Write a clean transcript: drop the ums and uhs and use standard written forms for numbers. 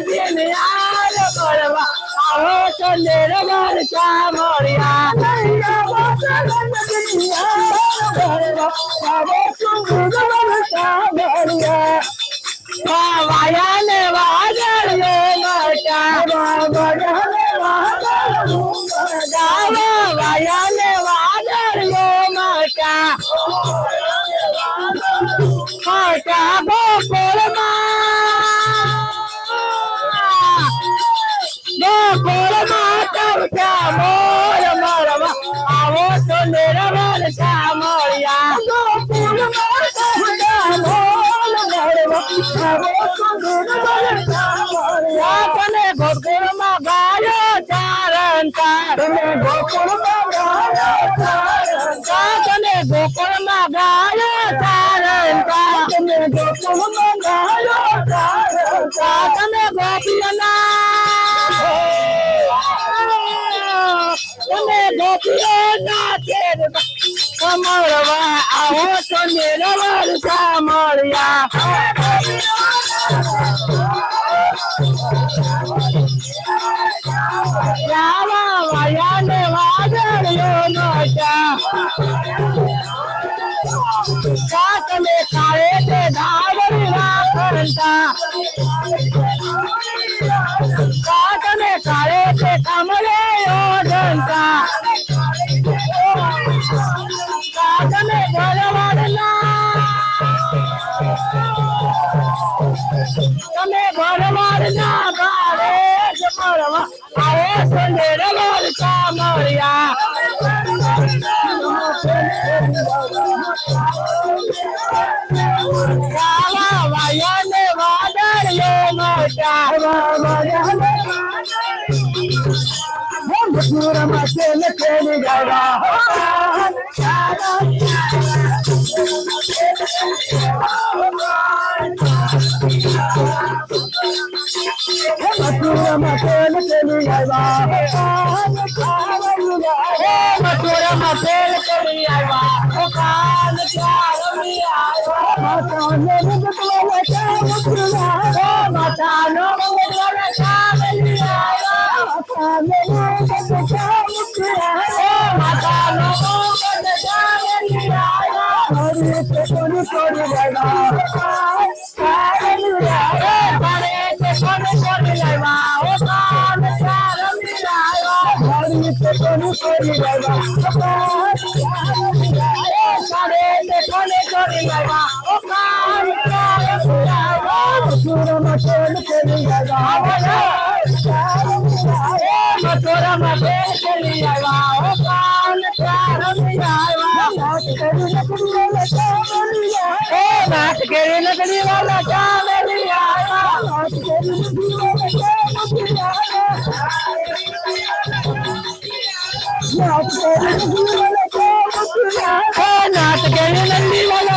यार बड़वा आओ तो मेरे बार का मोरिया बड़वा आओ तो मेरे बार का मोरिया वाया ने वाजर ये माता वाया ने वाजर ये माता माता बोल बोल माता क्या मोर मरवा आओ तो मेरा बाल का मोरिया बोल माता क्या मोर मरवा आओ तो मेरा बाल का मोरिया तने गोकुल में गायो चारंता तने गोकुल में गायो चारंता तने गोकुल में गायो चारंता तने गोकुल में गायो चारंता तने गोपियाना तने गोपियाना तेरे कमरवा आओ तो मेरा बाल का मोरिया यावा वाया ने वाजर यो नोचा काट में काले ते धावरी राखरंता काट में काले ते कमले यो डंता काट में भरवाड़ना तमे भरवाड़ना बारे मरवा आओ संदेर बाल का मोरिया काला वाया ने वादर ये मोटा मधुर मचल खेल गया मधुर मचल खेल गया मधुर मचल खेल गया कान माता नो लकड़ी वाला नाच गए नंदी वाला